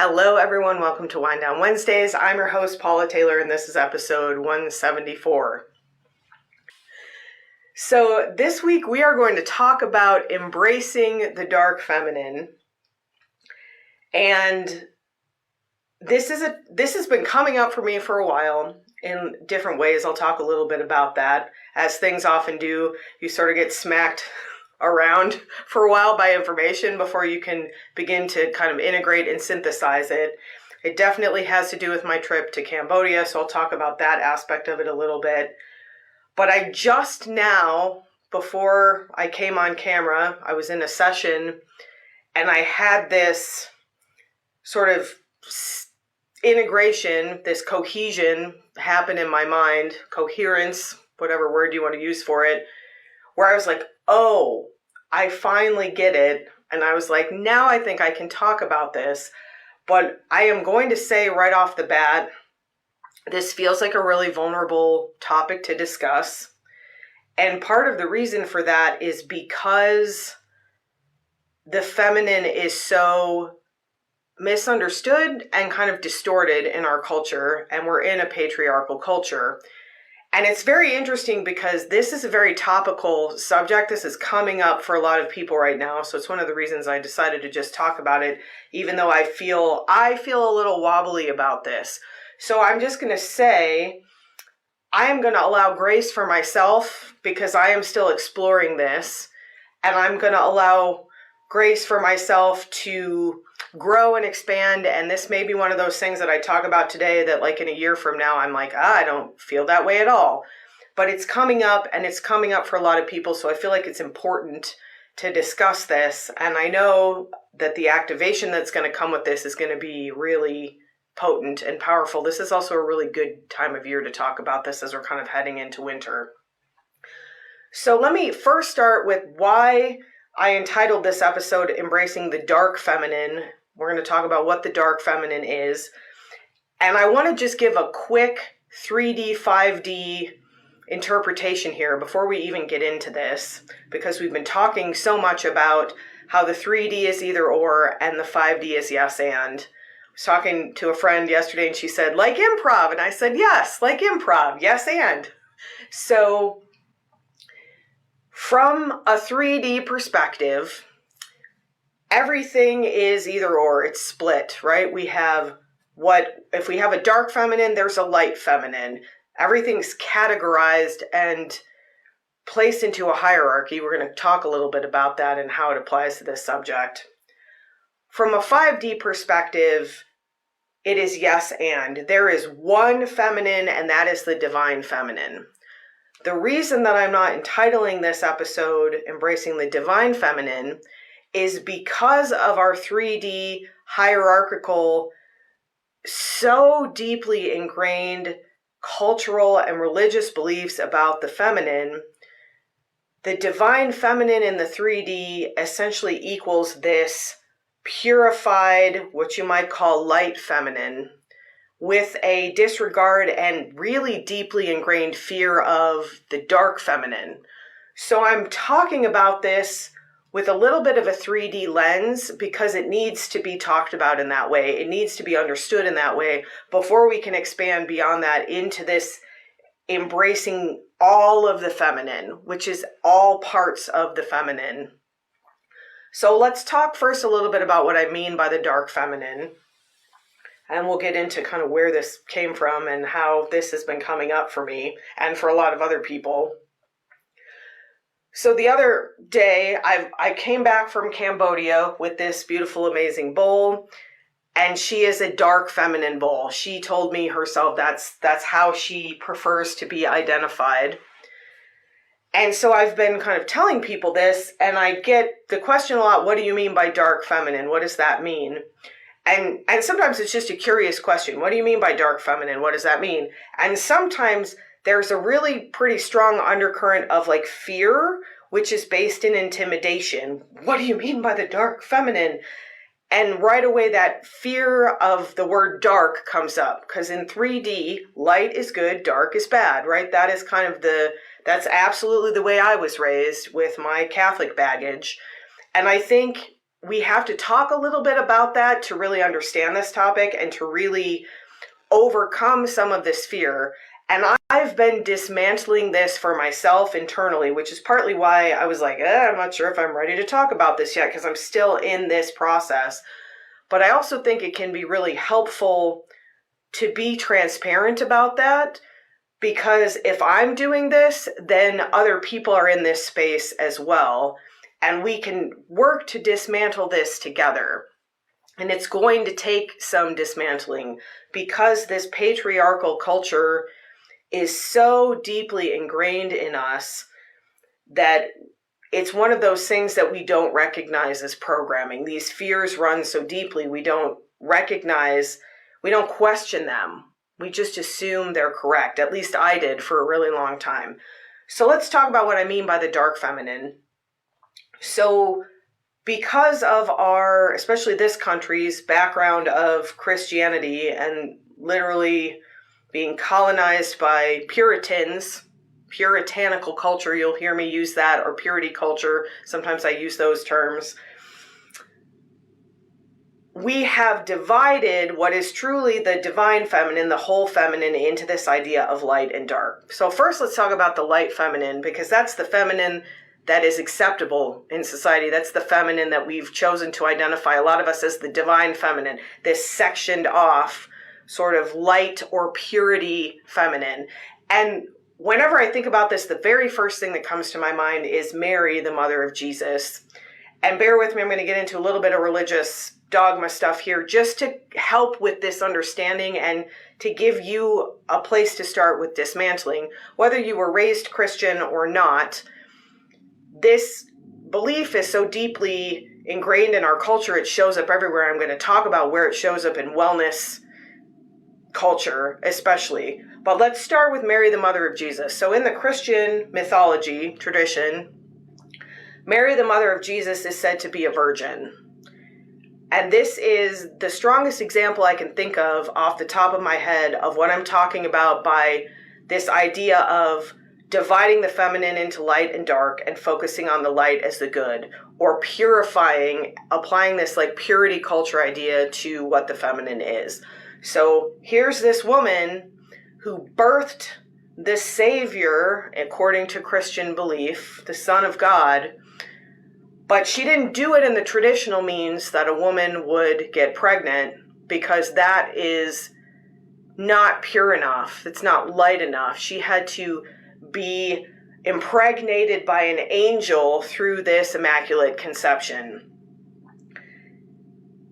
Hello everyone, welcome to Wind Down Wednesdays. I'm your host Paula Taylor and this is episode 174. So this week we are going to talk about embracing the dark feminine. And this has been coming up for me for a while in different ways. I'll talk a little bit about that. As things often do, you sort of get smacked around for a while by information before you can begin to kind of integrate and synthesize it. It definitely has to do with my trip to Cambodia, so I'll talk about that aspect of it a little bit. But I just now, before I came on camera, I was in a session and I had this sort of integration, this cohesion happen in my mind, coherence, whatever word you want to use for it, where I was like, oh, I finally get it. And I was like, now I think I can talk about this. But I am going to say right off the bat, this feels like a really vulnerable topic to discuss. And part of the reason for that is because the feminine is so misunderstood and kind of distorted in our culture. And we're in a patriarchal culture. And it's very interesting because this is a very topical subject. This is coming up for a lot of people right now. So it's one of the reasons I decided to just talk about it, even though I feel a little wobbly about this. So I'm just going to say, I am going to allow grace for myself because I am still exploring this. And I'm going to allow grace for myself to grow and expand. And this may be one of those things that I talk about today that like in a year from now, I'm like, I don't feel that way at all. But it's coming up and it's coming up for a lot of people. So I feel like it's important to discuss this. And I know that the activation that's going to come with this is going to be really potent and powerful. This is also a really good time of year to talk about this as we're kind of heading into winter. So let me first start with why I entitled this episode Embracing the Dark Feminine. We're going to talk about what the dark feminine is. And I want to just give a quick 3D, 5D interpretation here before we even get into this, because we've been talking so much about how the 3D is either or and the 5D is yes and. I was talking to a friend yesterday and she said, like improv. And I said, yes, like improv, yes and. So from a 3D perspective, everything is either or, it's split, right? If we have a dark feminine, there's a light feminine. Everything's categorized and placed into a hierarchy. We're going to talk a little bit about that and how it applies to this subject. From a 5D perspective, it is yes and. There is one feminine, and that is the divine feminine. The reason that I'm not entitling this episode Embracing the Divine Feminine is because of our 3D hierarchical, so deeply ingrained cultural and religious beliefs about the feminine. The divine feminine in the 3D essentially equals this purified, what you might call light feminine, with a disregard and really deeply ingrained fear of the dark feminine. So I'm talking about this with a little bit of a 3D lens because it needs to be talked about in that way. It needs to be understood in that way before we can expand beyond that into this embracing all of the feminine, which is all parts of the feminine. So let's talk first a little bit about what I mean by the dark feminine. And we'll get into kind of where this came from and how this has been coming up for me and for a lot of other people. So the other day, I came back from Cambodia with this beautiful, amazing bowl, and she is a dark feminine bowl. She told me herself that's how she prefers to be identified. And so I've been kind of telling people this, and I get the question a lot, what do you mean by dark feminine? What does that mean? And sometimes it's just a curious question. What do you mean by dark feminine? What does that mean? And sometimes there's a really pretty strong undercurrent of like fear, which is based in intimidation. What do you mean by the dark feminine? And right away that fear of the word dark comes up, because in 3D, light is good, dark is bad, right? That is kind of that's absolutely the way I was raised with my Catholic baggage. And I think we have to talk a little bit about that to really understand this topic and to really overcome some of this fear. And I've been dismantling this for myself internally, which is partly why I was like, I'm not sure if I'm ready to talk about this yet, because I'm still in this process. But I also think it can be really helpful to be transparent about that, because if I'm doing this, then other people are in this space as well, and we can work to dismantle this together. And it's going to take some dismantling, because this patriarchal culture is so deeply ingrained in us that it's one of those things that we don't recognize as programming. These fears run so deeply, we don't recognize, we don't question them. We just assume they're correct. At least I did for a really long time. So let's talk about what I mean by the dark feminine. So because of our, especially this country's background of Christianity and literally being colonized by Puritans, puritanical culture, you'll hear me use that, or purity culture, sometimes I use those terms. We have divided what is truly the divine feminine, the whole feminine, into this idea of light and dark. So first let's talk about the light feminine, because that's the feminine that is acceptable in society. That's the feminine that we've chosen to identify, a lot of us, as the divine feminine, this sectioned off sort of light or purity feminine. And whenever I think about this, the very first thing that comes to my mind is Mary, the mother of Jesus. And bear with me, I'm going to get into a little bit of religious dogma stuff here just to help with this understanding and to give you a place to start with dismantling. Whether you were raised Christian or not, this belief is so deeply ingrained in our culture, it shows up everywhere. I'm going to talk about where it shows up in wellness culture especially. But let's start with Mary, the mother of Jesus. So in the Christian mythology tradition, Mary, the mother of Jesus, is said to be a virgin. And this is the strongest example I can think of off the top of my head of what I'm talking about by this idea of dividing the feminine into light and dark and focusing on the light as the good, or purifying, applying this like purity culture idea to what the feminine is. So here's this woman who birthed this Savior, according to Christian belief, the Son of God, but she didn't do it in the traditional means that a woman would get pregnant, because that is not pure enough. It's not light enough. She had to be impregnated by an angel through this immaculate conception.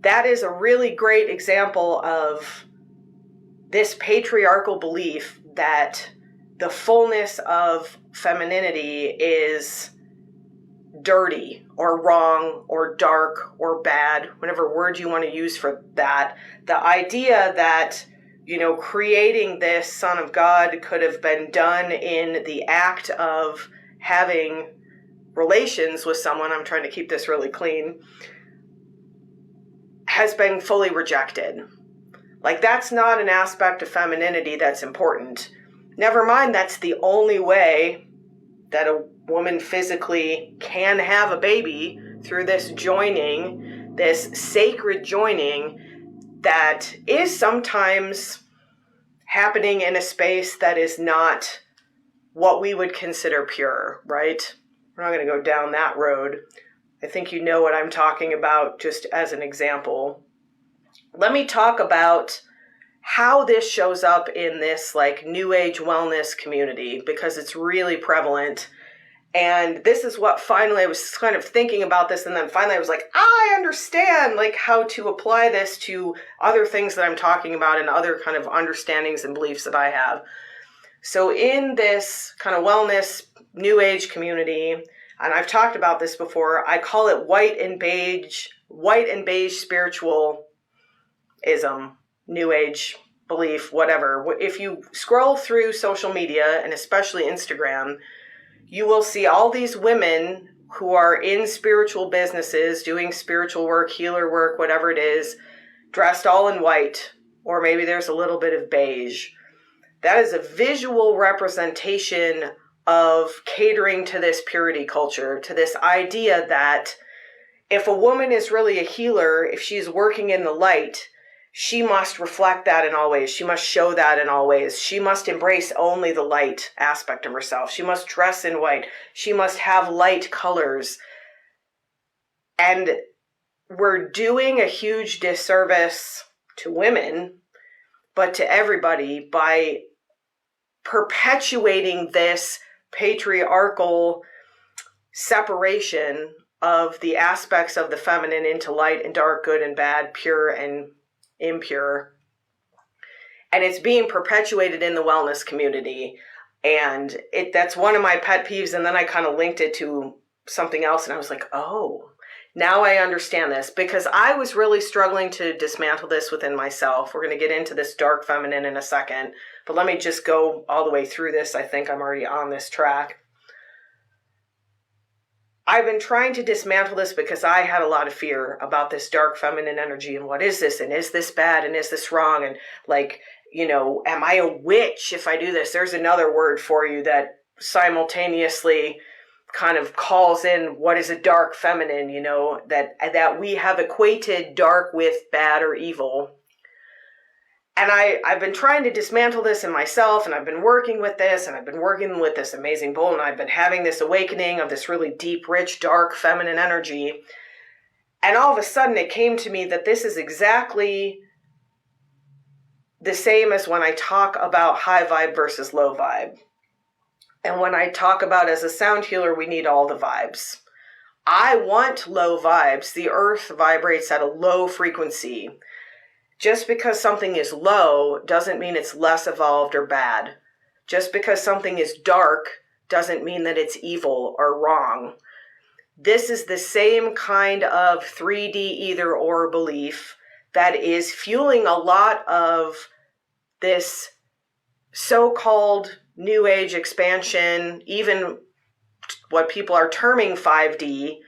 That is a really great example of this patriarchal belief that the fullness of femininity is dirty or wrong or dark or bad, whatever word you want to use for that. The idea that, creating this Son of God could have been done in the act of having relations with someone, I'm trying to keep this really clean, has been fully rejected. Like, that's not an aspect of femininity that's important. Never mind, that's the only way that a woman physically can have a baby, through this joining, this sacred joining that is sometimes happening in a space that is not what we would consider pure, right? We're not going to go down that road. I think you know what I'm talking about, just as an example. Let me talk about how this shows up in this like New Age wellness community, because it's really prevalent. And this is what finally, I was kind of thinking about this, and then finally I was like, I understand like how to apply this to other things that I'm talking about and other kind of understandings and beliefs that I have. So in this kind of wellness New Age community, and I've talked about this before, I call it white and beige spiritualism, New Age belief, whatever. If you scroll through social media, and especially Instagram, you will see all these women who are in spiritual businesses, doing spiritual work, healer work, whatever it is, dressed all in white, or maybe there's a little bit of beige. That is a visual representation of catering to this purity culture, to this idea that If a woman is really a healer, if she's working in the light, she must reflect that in all ways. She must show that in all ways. She must embrace only the light aspect of herself. She must dress in white. She must have light colors. And we're doing a huge disservice to women, but to everybody, by perpetuating this patriarchal separation of the aspects of the feminine into light and dark, good and bad, pure and impure. And it's being perpetuated in the wellness community. And that's one of my pet peeves. And then I kind of linked it to something else. And I was like, oh, now I understand this, because I was really struggling to dismantle this within myself. We're going to get into this dark feminine in a second, but let me just go all the way through this. I think I'm already on this track. I've been trying to dismantle this because I had a lot of fear about this dark feminine energy and what is this, and is this bad, and is this wrong, and like, you know, am I a witch if I do this? There's another word for you that simultaneously kind of calls in what is a dark feminine, you know, that we have equated dark with bad or evil. And I've been trying to dismantle this in myself, and I've been working with this, and I've been working with this amazing bull, and I've been having this awakening of this really deep, rich, dark, feminine energy. And all of a sudden it came to me that this is exactly the same as when I talk about high vibe versus low vibe. And when I talk about, as a sound healer, we need all the vibes. I want low vibes. The earth vibrates at a low frequency. Just because something is low doesn't mean it's less evolved or bad. Just because something is dark doesn't mean that it's evil or wrong. This is the same kind of 3D either or belief that is fueling a lot of this so-called New Age expansion, even what people are terming 5D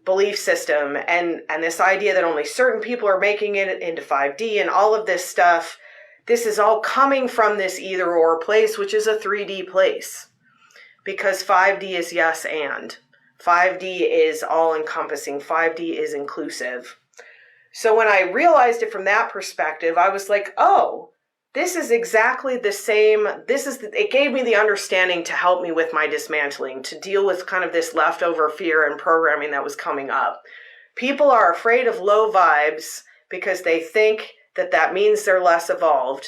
belief system, and this idea that only certain people are making it into 5D and all of this stuff. This is all coming from this either or place, which is a 3D place, because 5D is yes and. 5D is all encompassing. 5D is inclusive. So when I realized it from that perspective, I was like, oh, this is exactly the same. It gave me the understanding to help me with my dismantling, to deal with kind of this leftover fear and programming that was coming up. People are afraid of low vibes because they think that that means they're less evolved.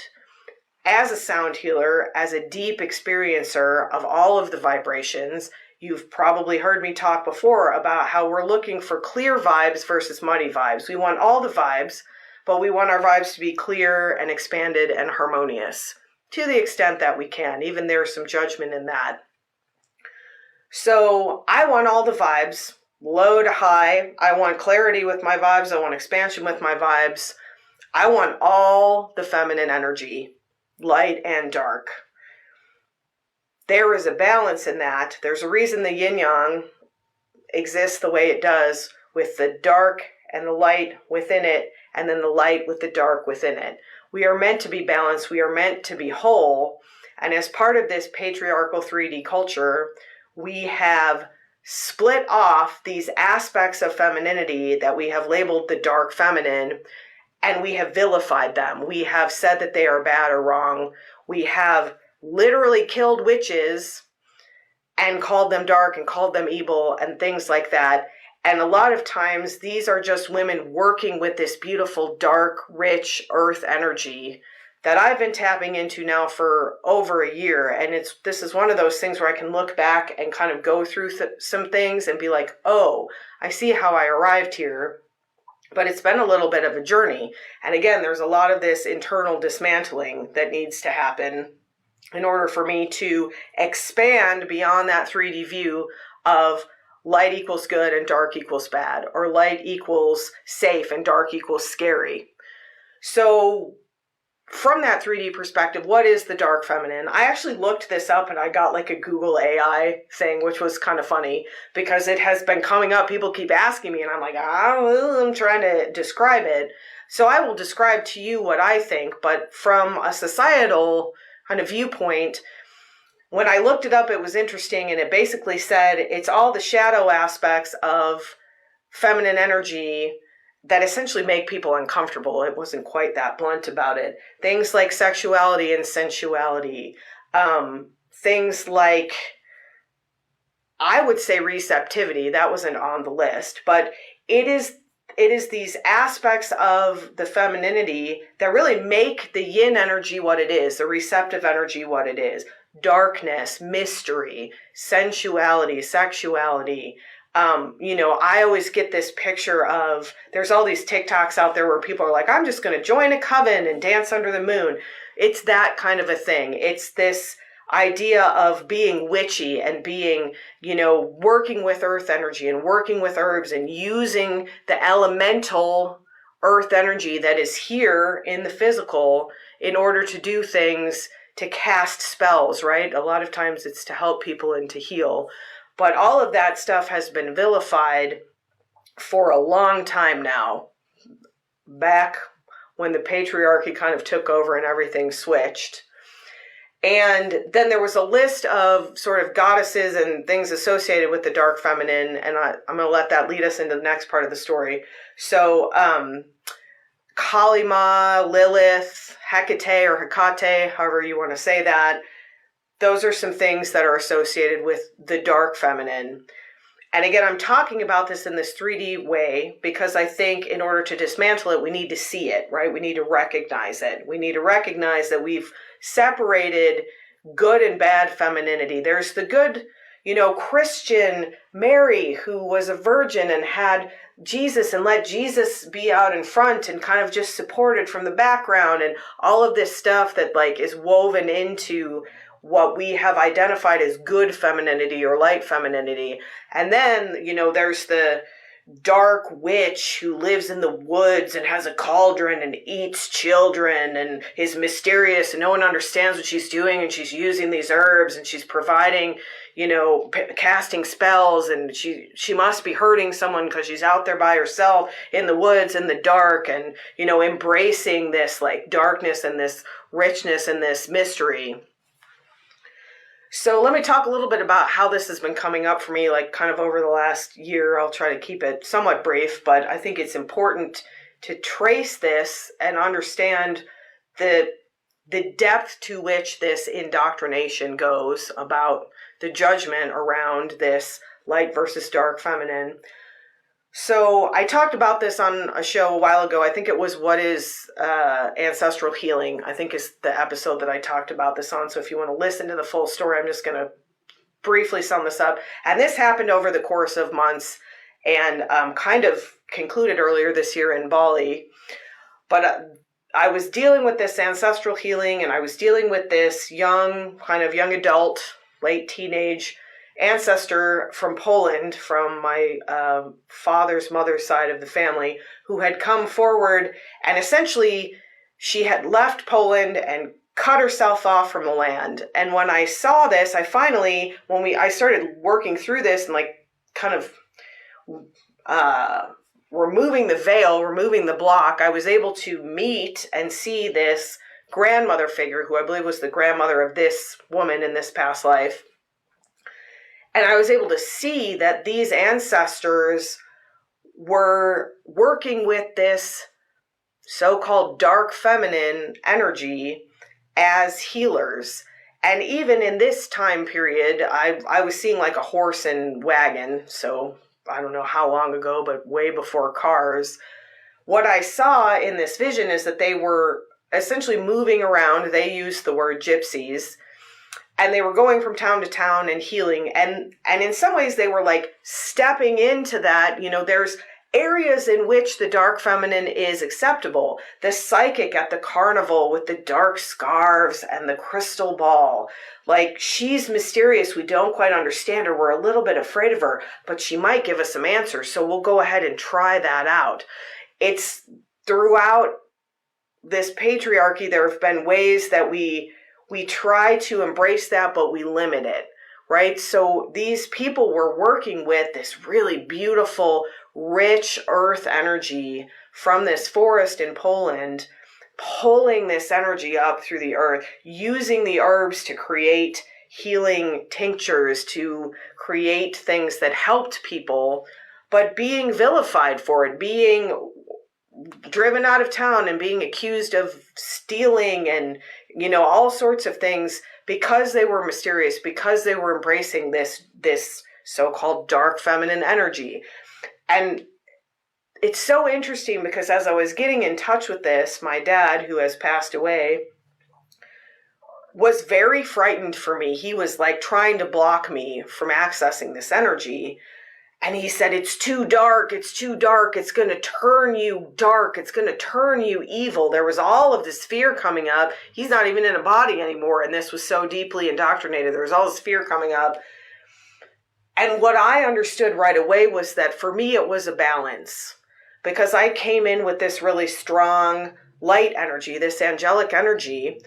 As a sound healer, as a deep experiencer of all of the vibrations, you've probably heard me talk before about how we're looking for clear vibes versus muddy vibes. We want all the vibes, but we want our vibes to be clear and expanded and harmonious to the extent that we can. Even there's some judgment in that. So I want all the vibes, low to high. I want clarity with my vibes. I want expansion with my vibes. I want all the feminine energy, light and dark. There is a balance in that. There's a reason the yin-yang exists the way it does, with the dark and the light within it, and then the light with the dark within it. We are meant to be balanced. We are meant to be whole. And as part of this patriarchal 3D culture, we have split off these aspects of femininity that we have labeled the dark feminine, and we have vilified them. We have said that they are bad or wrong. We have literally killed witches and called them dark and called them evil and things like that. And a lot of times these are just women working with this beautiful, dark, rich earth energy that I've been tapping into now for over a year. And this is one of those things where I can look back and kind of go through some things and be like, oh, I see how I arrived here. But it's been a little bit of a journey. And again, there's a lot of this internal dismantling that needs to happen in order for me to expand beyond that 3D view of light equals good and dark equals bad, or light equals safe and dark equals scary. So from that 3D perspective, what is the dark feminine? I actually looked this up and I got like a Google AI thing, which was kind of funny because it has been coming up. People keep asking me and I'm like, I'm trying to describe it. So I will describe to you what I think, but from a societal kind of viewpoint, when I looked it up, it was interesting, and it basically said it's all the shadow aspects of feminine energy that essentially make people uncomfortable. It wasn't quite that blunt about it. Things like sexuality and sensuality. Things like, I would say, receptivity. That wasn't on the list, but it is these aspects of the femininity that really make the yin energy what it is, the receptive energy what it is. Darkness, mystery, sensuality, sexuality. I always get this picture of, there's all these TikToks out there where people are like, I'm just going to join a coven and dance under the moon. It's that kind of a thing. It's this idea of being witchy and being, working with earth energy and working with herbs and using the elemental earth energy that is here in the physical in order to do things, to cast spells, right? A lot of times it's to help people and to heal. But all of that stuff has been vilified for a long time now. Back when the patriarchy kind of took over and everything switched. And then there was a list of sort of goddesses and things associated with the dark feminine, and I'm going to let that lead us into the next part of the story. So, Kalima, Lilith, Hecate or Hecate, however you want to say that, those are some things that are associated with the dark feminine. And again, I'm talking about this in this 3D way because I think in order to dismantle it, we need to see it, right? We need to recognize it. We need to recognize that we've separated good and bad femininity. There's the good, Christian Mary, who was a virgin and had Jesus and let Jesus be out in front and kind of just supported from the background, and all of this stuff that is woven into what we have identified as good femininity or light femininity. And then, there's the dark witch who lives in the woods and has a cauldron and eats children and is mysterious and no one understands what she's doing, and she's using these herbs and she's providing, casting spells, and she must be hurting someone because she's out there by herself in the woods in the dark, and, embracing this darkness and this richness and this mystery. So let me talk a little bit about how this has been coming up for me, kind of over the last year. I'll try to keep it somewhat brief, but I think it's important to trace this and understand the depth to which this indoctrination goes about the judgment around this light versus dark feminine. So I talked about this on a show a while ago. I think it was What is Ancestral Healing, I think is the episode that I talked about this on. So if you want to listen to the full story, I'm just going to briefly sum this up. And this happened over the course of months and kind of concluded earlier this year in Bali. But I was dealing with this ancestral healing, and I was dealing with this young adult, late teenage ancestor from Poland, from my mother's side of the family, who had come forward, and essentially she had left Poland and cut herself off from the land. And when I saw this, I started working through this and kind of removing the veil, removing the block, I was able to meet and see this grandmother figure, who I believe was the grandmother of this woman in this past life. And I was able to see that these ancestors were working with this so-called dark feminine energy as healers. And even in this time period, I was seeing a horse and wagon. So I don't know how long ago, but way before cars. What I saw in this vision is that they were essentially moving around. They used the word gypsies. And they were going from town to town and healing. And in some ways they were stepping into that. There's areas in which the dark feminine is acceptable. The psychic at the carnival with the dark scarves and the crystal ball. She's mysterious. We don't quite understand her. We're a little bit afraid of her, but she might give us some answers. So we'll go ahead and try that out. It's throughout this patriarchy, there have been ways that we try to embrace that, but we limit it, right? So these people were working with this really beautiful, rich earth energy from this forest in Poland, pulling this energy up through the earth, using the herbs to create healing tinctures, to create things that helped people, but being vilified for it, being driven out of town and being accused of stealing and, all sorts of things because they were mysterious, because they were embracing this so-called dark feminine energy. And it's so interesting because as I was getting in touch with this, my dad, who has passed away, was very frightened for me. He was like trying to block me from accessing this energy. And he said, it's too dark. It's too dark. It's going to turn you dark. It's going to turn you evil. There was all of this fear coming up. He's not even in a body anymore. And this was so deeply indoctrinated. There was all this fear coming up. And what I understood right away was that for me, it was a balance. Because I came in with this really strong light energy, this angelic energy.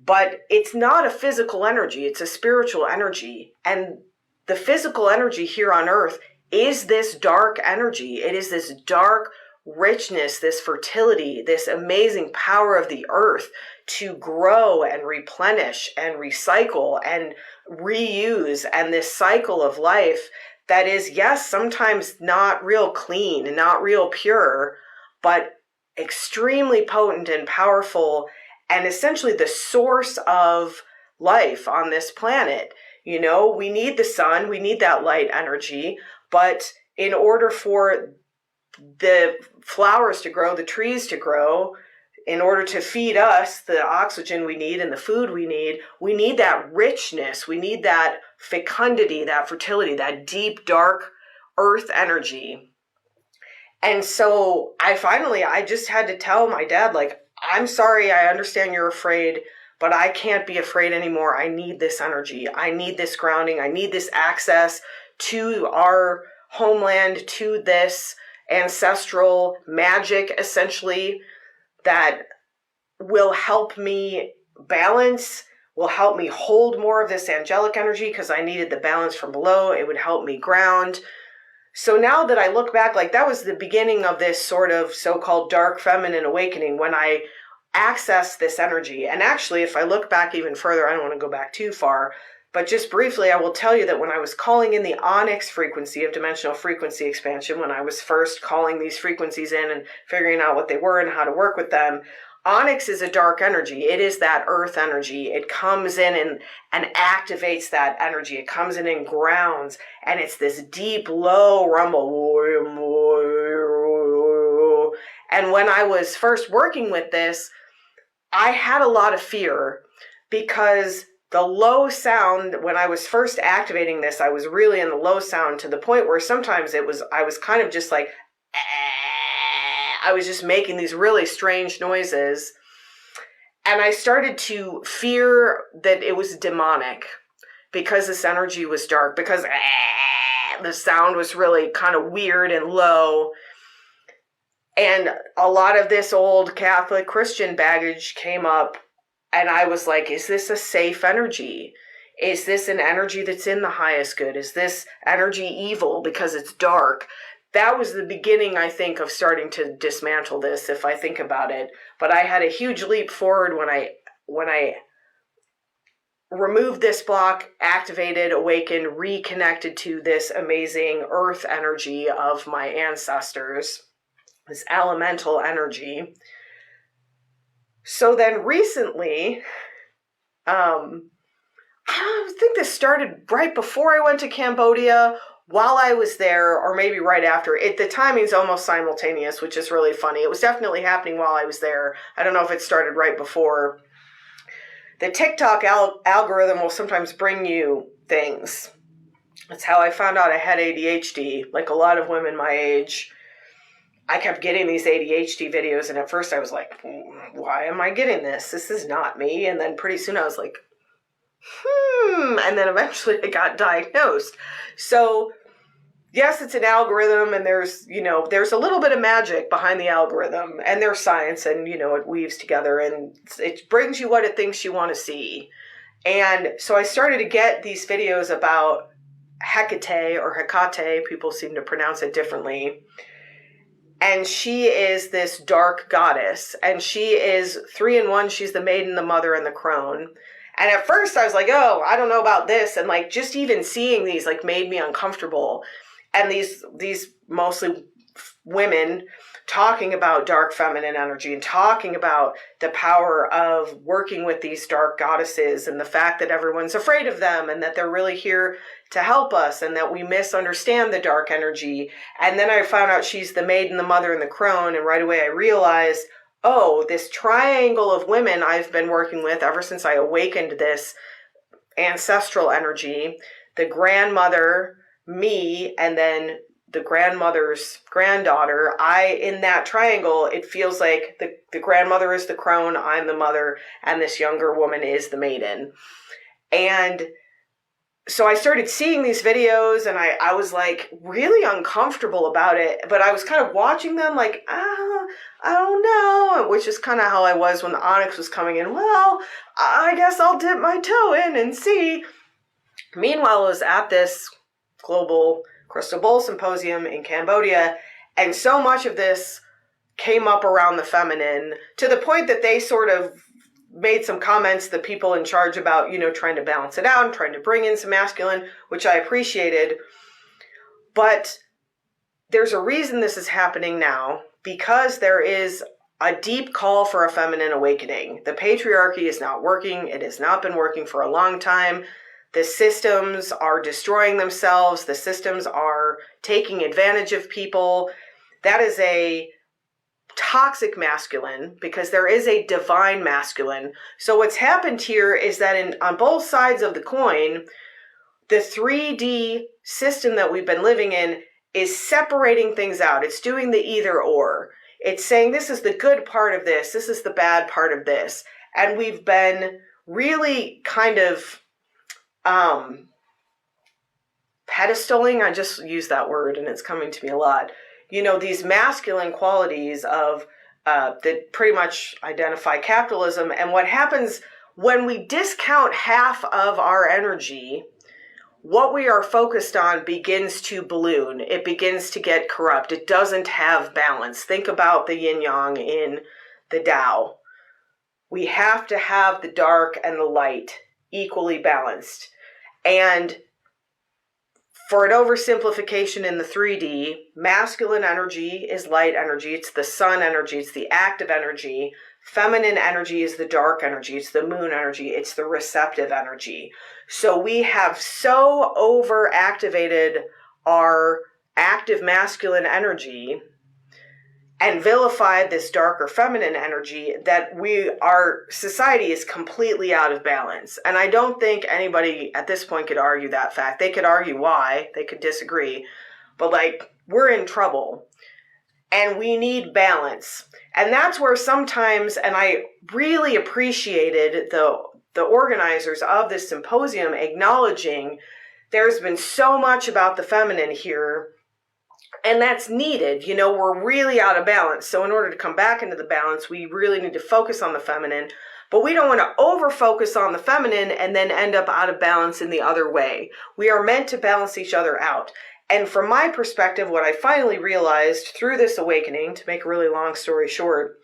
But it's not a physical energy. It's a spiritual energy. And the physical energy here on earth is this dark energy. It is this dark richness, this fertility, this amazing power of the earth to grow and replenish and recycle and reuse, and this cycle of life that is, yes, sometimes not real clean and not real pure, but extremely potent and powerful, and essentially the source of life on this planet. We need the sun, we need that light energy, but in order for the flowers to grow, the trees to grow, in order to feed us the oxygen we need and the food we need that richness, we need that fecundity, that fertility, that deep, dark earth energy. And so I just had to tell my dad, like, I'm sorry, I understand you're afraid, but I can't be afraid anymore. I need this energy. I need this grounding. I need this access to our homeland, to this ancestral magic, essentially, that will help me balance, will help me hold more of this angelic energy, because I needed the balance from below. It would help me ground. So now that I look back, like, that was the beginning of this sort of so-called dark feminine awakening, when I access this energy. And actually, if I look back even further, I don't want to go back too far, but just briefly, I will tell you that when I was calling in the onyx frequency of dimensional frequency expansion, when I was first calling these frequencies in and figuring out what they were and how to work with them, onyx is a dark energy. It is that earth energy. It comes in and activates that energy. It comes in and grounds, and it's this deep, low rumble. And when I was first working with this, I had a lot of fear, because the low sound, when I was first activating this, I was really in the low sound, to the point where sometimes I was kind of just like, I was just making these really strange noises. And I started to fear that it was demonic, because this energy was dark, because the sound was really kind of weird and low. And a lot of this old Catholic Christian baggage came up, and I was like, is this a safe energy? Is this an energy that's in the highest good? Is this energy evil because it's dark? That was the beginning, I think, of starting to dismantle this, if I think about it. But I had a huge leap forward when I removed this block, activated, awakened, reconnected to this amazing earth energy of my ancestors, this elemental energy. So then recently, I think this started right before I went to Cambodia, while I was there, or maybe right after. The timing's almost simultaneous, which is really funny. It was definitely happening while I was there. I don't know if it started right before. The TikTok algorithm will sometimes bring you things. That's how I found out I had ADHD, like a lot of women my age. I kept getting these ADHD videos, and at first I was like, why am I getting this? This is not me. And then pretty soon I was like, and then eventually I got diagnosed. So yes, it's an algorithm, and there's a little bit of magic behind the algorithm, and there's science, and, it weaves together, and it brings you what it thinks you want to see. And so I started to get these videos about Hecate, or Hecate, people seem to pronounce it differently. And she is this dark goddess, and she is 3 in 1. She's the maiden, the mother, and the crone. And at first I was like, oh, I don't know about this. And like, just even seeing these like made me uncomfortable. And these mostly women talking about dark feminine energy and talking about the power of working with these dark goddesses and the fact that everyone's afraid of them and that they're really here to help us and that we misunderstand the dark energy. And then I found out she's the maiden, the mother, and the crone, and right away I realized, oh, this triangle of women I've been working with ever since I awakened this ancestral energy, the grandmother, me, and then the grandmother's granddaughter. In that triangle, it feels like the grandmother is the crone, I'm the mother, and this younger woman is the maiden. And so I started seeing these videos and I was like really uncomfortable about it, but I was kind of watching them like, I don't know, which is kind of how I was when the onyx was coming in. Well, I guess I'll dip my toe in and see. Meanwhile, I was at this global Crystal Bowl Symposium in Cambodia, and so much of this came up around the feminine to the point that they sort of made some comments, the people in charge, about, trying to balance it out and trying to bring in some masculine, which I appreciated. But there's a reason this is happening now, because there is a deep call for a feminine awakening. The patriarchy is not working. It has not been working for a long time. The systems are destroying themselves. The systems are taking advantage of people. That is a toxic masculine, because there is a divine masculine. So what's happened here is that on both sides of the coin, the 3D system that we've been living in is separating things out. It's doing the either or. It's saying this is the good part of this is the bad part of this. And we've been really kind of pedestaling, I just use that word and it's coming to me a lot. These masculine qualities of that pretty much identify capitalism. And what happens when we discount half of our energy, what we are focused on begins to balloon. It begins to get corrupt. It doesn't have balance. Think about the yin yang in the Tao. We have to have the dark and the light equally balanced. And for an oversimplification in the 3D, masculine energy is light energy. It's the sun energy. It's the active energy. Feminine energy is the dark energy. It's the moon energy. It's the receptive energy. So we have so overactivated our active masculine energy and vilified this darker feminine energy that our society is completely out of balance. And I don't think anybody at this point could argue that fact. They could argue why, they could disagree, but we're in trouble and we need balance. And that's where sometimes, and I really appreciated the organizers of this symposium acknowledging there's been so much about the feminine here. And that's needed. We're really out of balance. So in order to come back into the balance, we really need to focus on the feminine. But we don't want to over-focus on the feminine and then end up out of balance in the other way. We are meant to balance each other out. And from my perspective, what I finally realized through this awakening, to make a really long story short,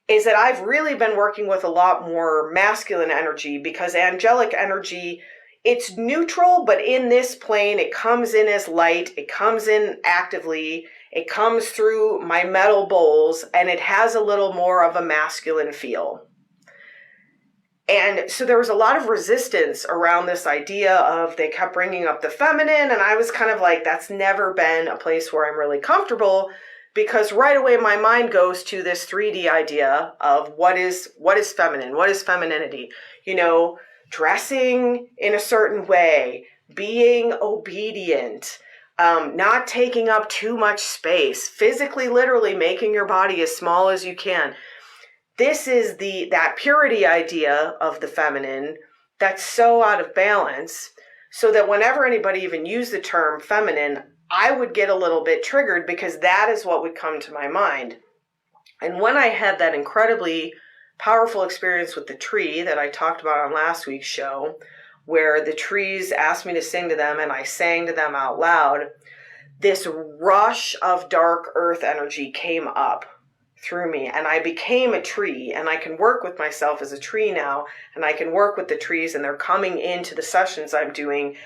is that I've really been working with a lot more masculine energy, because angelic energy, it's neutral, but in this plane, it comes in as light, it comes in actively, it comes through my metal bowls, and it has a little more of a masculine feel. And so there was a lot of resistance around this idea of, they kept bringing up the feminine, and I was kind of like, that's never been a place where I'm really comfortable, because right away my mind goes to this 3D idea of what is feminine, what is femininity, dressing in a certain way, being obedient, not taking up too much space, physically, literally making your body as small as you can. This is that purity idea of the feminine that's so out of balance, so that whenever anybody even used the term feminine, I would get a little bit triggered, because that is what would come to my mind. And when I had that incredibly powerful experience with the tree that I talked about on last week's show, where the trees asked me to sing to them and I sang to them out loud, this rush of dark earth energy came up through me and I became a tree, and I can work with myself as a tree now, and I can work with the trees, and they're coming into the sessions I'm doing.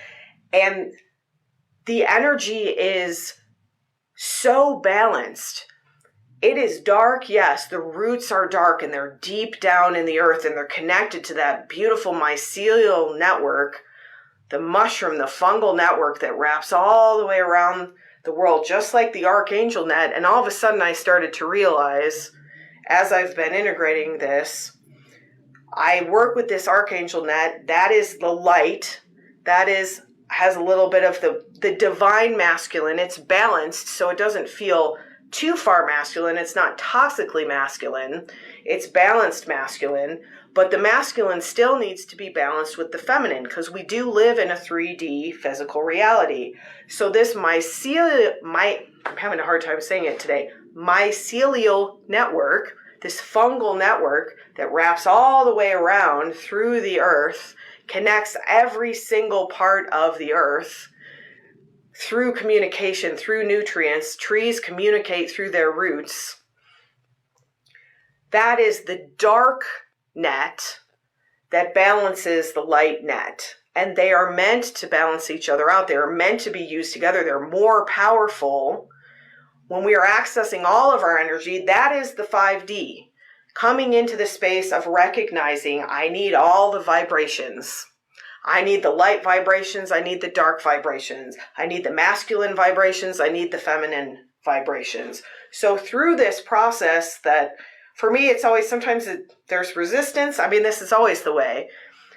And the energy is so balanced. It is dark, yes, the roots are dark and they're deep down in the earth and they're connected to that beautiful mycelial network, the mushroom, the fungal network that wraps all the way around the world, just like the archangel net. And all of a sudden I started to realize, as I've been integrating this, I work with this archangel net. That is the light. That has a little bit of the divine masculine. It's balanced, so it doesn't feel too far masculine. It's not toxically masculine. It's balanced masculine. But the masculine still needs to be balanced with the feminine, because we do live in a 3D physical reality. So this I'm having a hard time saying it today, mycelial network, this fungal network that wraps all the way around through the earth, connects every single part of the earth through communication, through nutrients. Trees communicate through their roots. That is the dark net that balances the light net. And they are meant to balance each other out. They are meant to be used together. They're more powerful when we are accessing all of our energy. That is the 5D. Coming into the space of recognizing I need all the vibrations. I need the light vibrations. I need the dark vibrations. I need the masculine vibrations. I need the feminine vibrations. So through this process that, for me, it's always, sometimes there's resistance. I mean, this is always the way.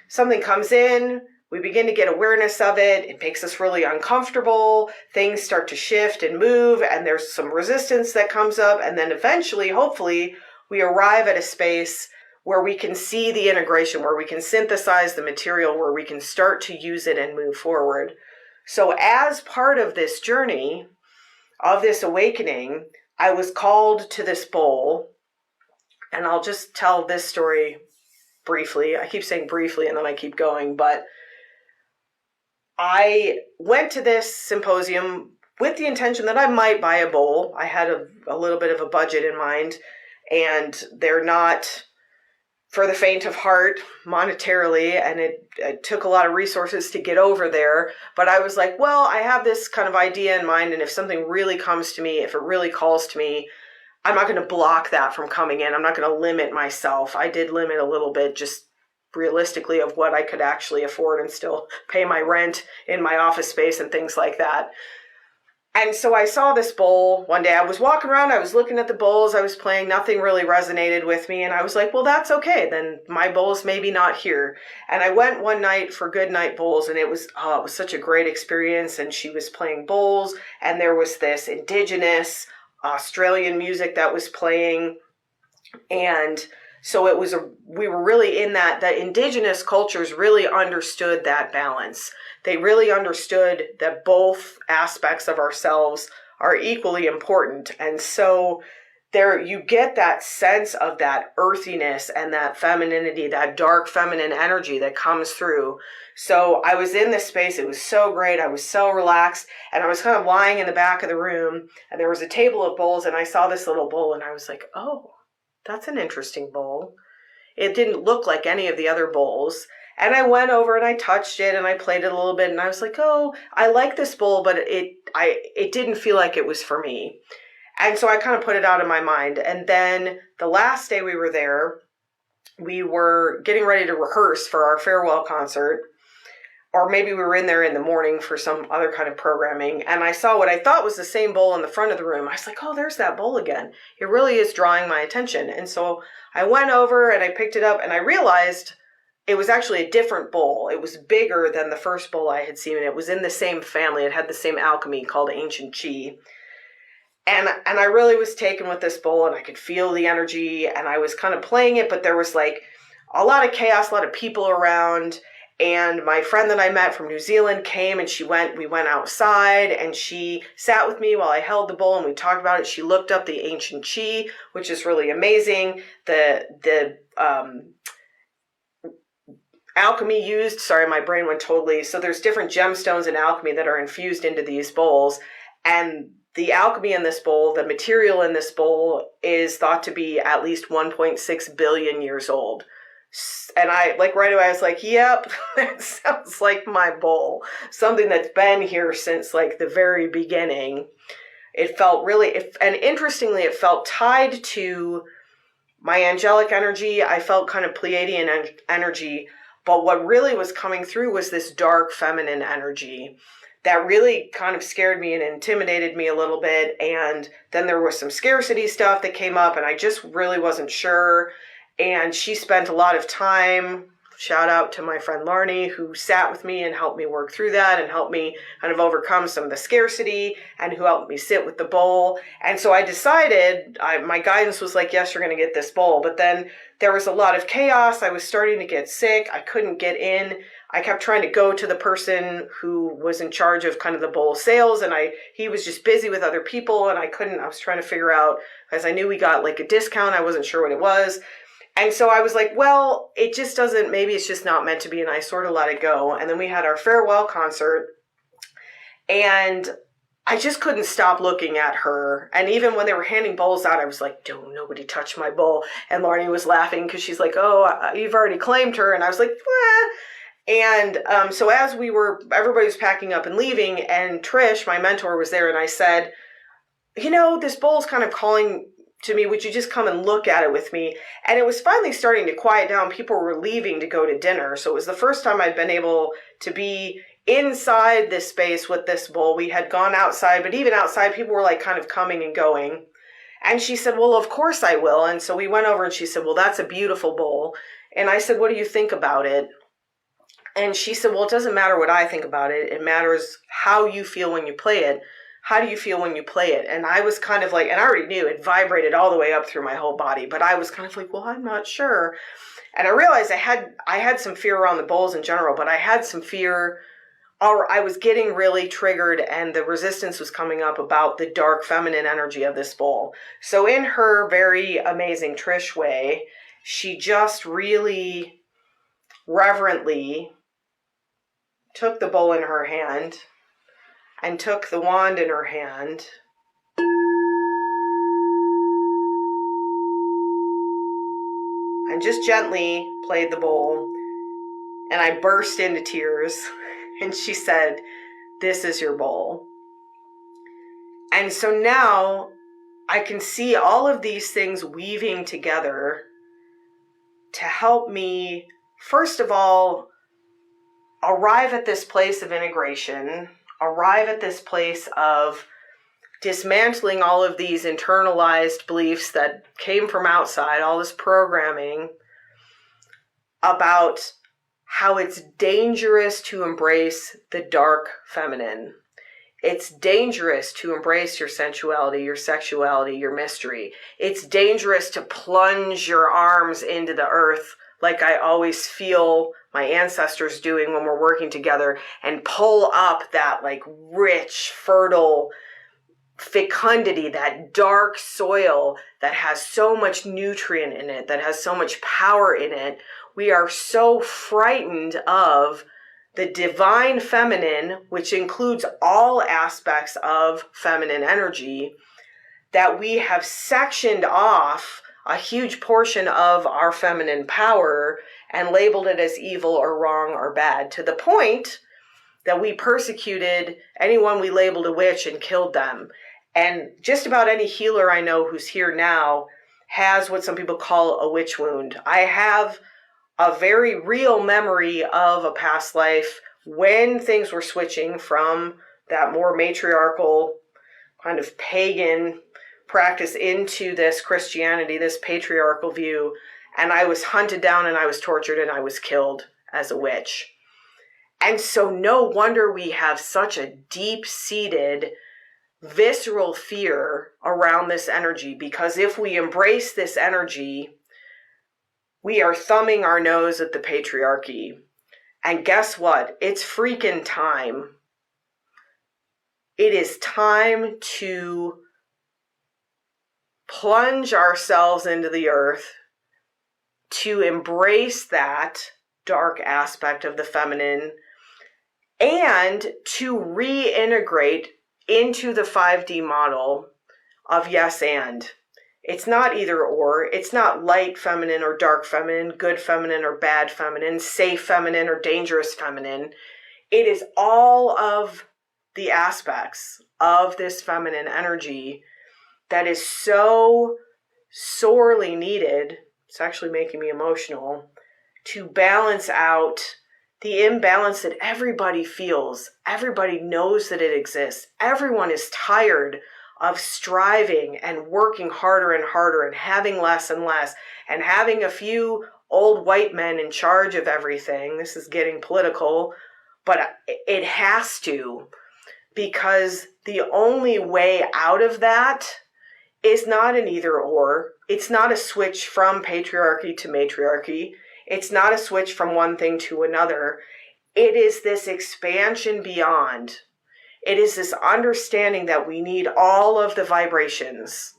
Something comes in, we begin to get awareness of it. It makes us really uncomfortable. Things start to shift and move, and there's some resistance that comes up. And then eventually, hopefully, we arrive at a space where we can see the integration, where we can synthesize the material, where we can start to use it and move forward. So as part of this journey, of this awakening, I was called to this bowl. And I'll just tell this story briefly. I keep saying briefly and then I keep going, but I went to this symposium with the intention that I might buy a bowl. I had a little bit of a budget in mind, and they're not for the faint of heart monetarily, and it took a lot of resources to get over there. But I was like, well, I have this kind of idea in mind, and if something really comes to me, if it really calls to me, I'm not going to block that from coming in. I'm not going to limit myself. I did limit a little bit, just realistically, of what I could actually afford and still pay my rent in my office space and things like that. And so I saw this bowl one day. I was walking around, I was looking at the bowls I was playing, nothing really resonated with me. And I was like, well, that's okay. Then my bowl's maybe not here. And I went one night for good night bowls, and it was such a great experience. And she was playing bowls, and there was this indigenous Australian music that was playing. And so we were really in that, the indigenous cultures really understood that balance. They really understood that both aspects of ourselves are equally important. And so there you get that sense of that earthiness and that femininity, that dark feminine energy that comes through. So I was in this space. It was so great. I was so relaxed, and I was kind of lying in the back of the room, and there was a table of bowls, and I saw this little bowl, and I was like, oh, that's an interesting bowl. It didn't look like any of the other bowls. And I went over and I touched it and I played it a little bit, and I was like, oh, I like this bowl, but it didn't feel like it was for me. And so I kind of put it out of my mind. And then the last day we were there, we were getting ready to rehearse for our farewell concert. Or maybe we were in there in the morning for some other kind of programming. And I saw what I thought was the same bowl in the front of the room. I was like, oh, there's that bowl again. It really is drawing my attention. And so I went over and I picked it up, and I realized it was actually a different bowl. It was bigger than the first bowl I had seen. It was in the same family. It had the same alchemy called ancient chi. And I really was taken with this bowl, and I could feel the energy, and I was kind of playing it, but there was like a lot of chaos, a lot of people around. And my friend that I met from New Zealand came, and we went outside, and she sat with me while I held the bowl and we talked about it. She looked up the ancient chi, which is really amazing. The alchemy used, sorry, my brain went totally. So there's different gemstones in alchemy that are infused into these bowls. And the alchemy in this bowl, the material in this bowl, is thought to be at least 1.6 billion years old. And I, like, right away, I was like, yep, that sounds like my bowl. Something that's been here since, like, the very beginning. It felt really, and interestingly, it felt tied to my angelic energy. I felt kind of Pleiadian energy. But what really was coming through was this dark feminine energy that really kind of scared me and intimidated me a little bit. And then there was some scarcity stuff that came up, and I just really wasn't sure. And she spent a lot of time, shout out to my friend Larnie, who sat with me and helped me work through that and helped me kind of overcome some of the scarcity, and who helped me sit with the bowl. And so I decided, my guidance was like, yes, you're going to get this bowl. But then there was a lot of chaos. I was starting to get sick. I couldn't get in. I kept trying to go to the person who was in charge of kind of the bowl sales, and he was just busy with other people, and I was trying to figure out, because I knew we got like a discount. I wasn't sure what it was. And so I was like, well, it just doesn't, maybe it's just not meant to be. And I sort of let it go. And then we had our farewell concert, and I just couldn't stop looking at her. And even when they were handing bowls out, I was like, don't nobody touch my bowl. And Larnie was laughing because she's like, oh, you've already claimed her. And I was like, eh. And so as everybody was packing up and leaving, and Trish, my mentor, was there, and I said, this bowl's kind of calling to me, would you just come and look at it with me? And it was finally starting to quiet down. People were leaving to go to dinner. So it was the first time I'd been able to be inside this space with this bowl. We had gone outside, but even outside, people were like kind of coming and going. And she said, well, of course I will. And so we went over, and she said, well, that's a beautiful bowl. And I said, what do you think about it? And she said, well, it doesn't matter what I think about it. It matters how you feel when you play it. How do you feel when you play it? And I was kind of like, and I already knew it vibrated all the way up through my whole body, but I was kind of like, well, I'm not sure. And I realized I had some fear around the bowls in general, but I had some fear, or I was getting really triggered, and the resistance was coming up about the dark feminine energy of this bowl. So in her very amazing Trish way, she just really reverently took the bowl in her hand and took the wand in her hand and just gently played the bowl. And I burst into tears, and she said, this is your bowl. And so now I can see all of these things weaving together to help me, first of all, arrive at this place of integration, arrive at this place of dismantling all of these internalized beliefs that came from outside, all this programming about how it's dangerous to embrace the dark feminine. It's dangerous to embrace your sensuality, your sexuality, your mystery. It's dangerous to plunge your arms into the earth like I always feel my ancestors doing when we're working together, and pull up that like rich, fertile fecundity, that dark soil that has so much nutrient in it, that has so much power in it. We are so frightened of the divine feminine, which includes all aspects of feminine energy, that we have sectioned off a huge portion of our feminine power and labeled it as evil or wrong or bad, to the point that we persecuted anyone we labeled a witch and killed them. And just about any healer I know who's here now has what some people call a witch wound. I have a very real memory of a past life when things were switching from that more matriarchal kind of pagan practice into this Christianity, this patriarchal view. And I was hunted down, and I was tortured, and I was killed as a witch. And so no wonder we have such a deep-seated, visceral fear around this energy, because if we embrace this energy, we are thumbing our nose at the patriarchy. And guess what? It's freaking time. It is time to plunge ourselves into the earth, to embrace that dark aspect of the feminine, and to reintegrate into the 5D model of yes and. It's not either or. It's not light feminine or dark feminine, good feminine or bad feminine, safe feminine or dangerous feminine. It is all of the aspects of this feminine energy that is so sorely needed. It's actually making me emotional, to balance out the imbalance that everybody feels. Everybody knows that it exists. Everyone is tired of striving and working harder and harder and having less and less and having a few old white men in charge of everything. This is getting political, but it has to, because the only way out of that is not an either or. It's not a switch from patriarchy to matriarchy. It's not a switch from one thing to another. It is this expansion beyond. It is this understanding that we need all of the vibrations.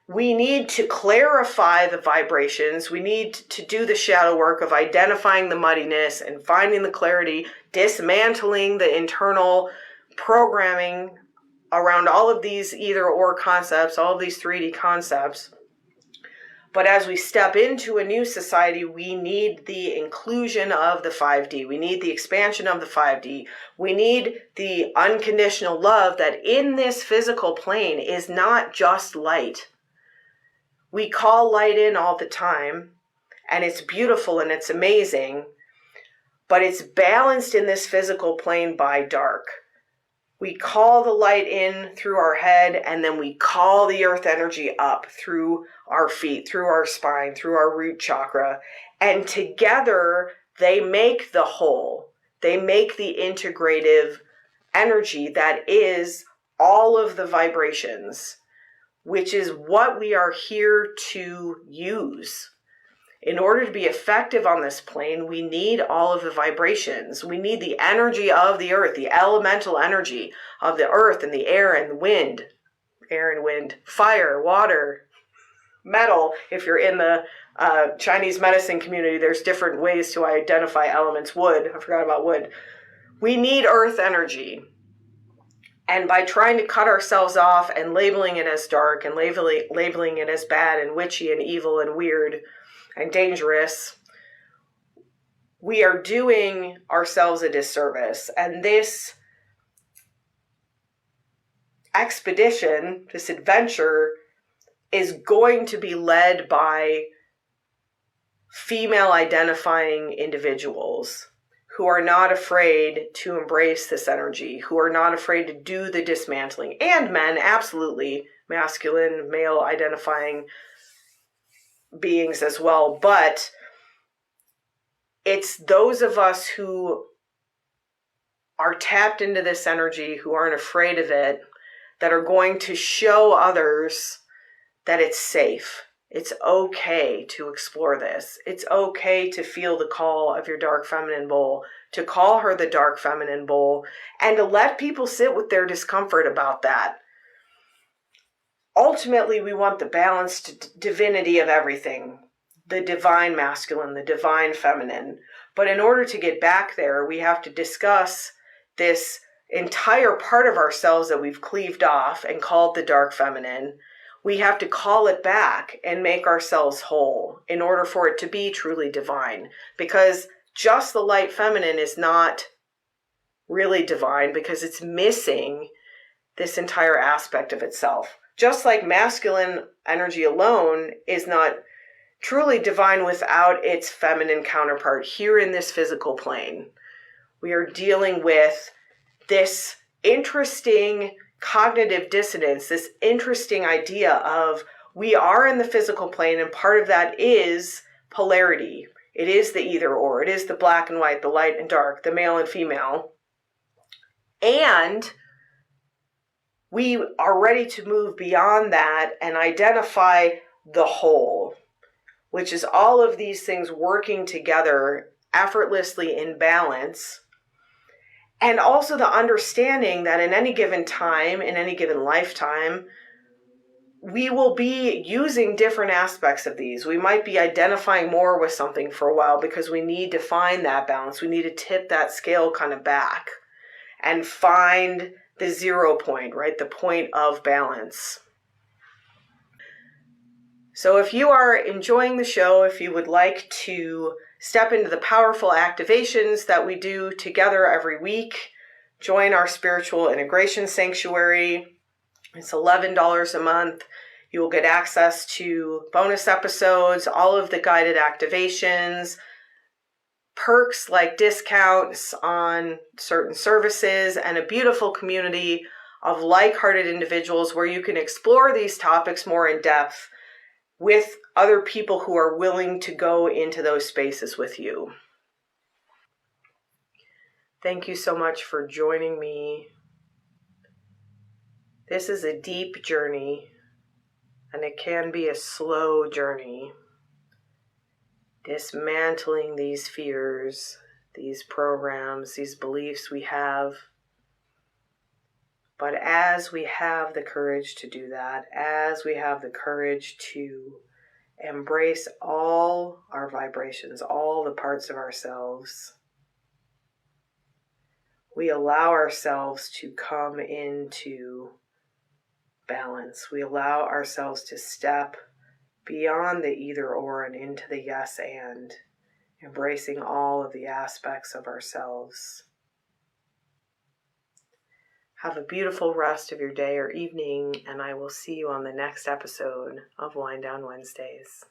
We need to clarify the vibrations. We need to do the shadow work of identifying the muddiness and finding the clarity, dismantling the internal programming around all of these either or concepts, all of these 3D concepts. But as we step into a new society, we need the inclusion of the 5D. We need the expansion of the 5D. We need the unconditional love that in this physical plane is not just light. We call light in all the time, and it's beautiful and it's amazing, but it's balanced in this physical plane by dark. We call the light in through our head, and then we call the earth energy up through our feet, through our spine, through our root chakra. And together, they make the whole. They make the integrative energy that is all of the vibrations, which is what we are here to use. In order to be effective on this plane, we need all of the vibrations. We need the energy of the earth, the elemental energy of the earth and the air and the wind. Air and wind, fire, water, metal. If you're in the Chinese medicine community, there's different ways to identify elements. Wood, I forgot about wood. We need earth energy. And by trying to cut ourselves off and labeling it as dark and labeling it as bad and witchy and evil and weird and dangerous, we are doing ourselves a disservice. And this expedition, this adventure, is going to be led by female identifying individuals who are not afraid to embrace this energy, who are not afraid to do the dismantling, and men, absolutely, masculine, male identifying beings as well. But it's those of us who are tapped into this energy, who aren't afraid of it, that are going to show others that it's safe. It's okay to explore this. It's okay to feel the call of your dark feminine bull, to call her the dark feminine bull, and to let people sit with their discomfort about that. Ultimately, we want the balanced divinity of everything, the divine masculine, the divine feminine. But in order to get back there, we have to discuss this entire part of ourselves that we've cleaved off and called the dark feminine. We have to call it back and make ourselves whole in order for it to be truly divine. Because just the light feminine is not really divine, because it's missing this entire aspect of itself. Just like masculine energy alone is not truly divine without its feminine counterpart here in this physical plane. We are dealing with this interesting cognitive dissonance, this interesting idea of we are in the physical plane, and part of that is polarity. It is the either or. It is the black and white, the light and dark, the male and female. And we are ready to move beyond that and identify the whole, which is all of these things working together effortlessly in balance. And also the understanding that in any given time, in any given lifetime, we will be using different aspects of these. We might be identifying more with something for a while because we need to find that balance. We need to tip that scale kind of back and find the 0 point, right? The point of balance. So if you are enjoying the show, if you would like to step into the powerful activations that we do together every week, join our spiritual integration sanctuary. It's $11 a month. You will get access to bonus episodes, all of the guided activations, perks like discounts on certain services, and a beautiful community of like-hearted individuals where you can explore these topics more in depth with other people who are willing to go into those spaces with you. Thank you so much for joining me. This is a deep journey, and it can be a slow journey. Dismantling these fears, these programs, these beliefs we have. But as we have the courage to do that, as we have the courage to embrace all our vibrations, all the parts of ourselves, we allow ourselves to come into balance. We allow ourselves to step beyond the either or and into the yes and, embracing all of the aspects of ourselves. Have a beautiful rest of your day or evening, and I will see you on the next episode of Wind Down Wednesdays.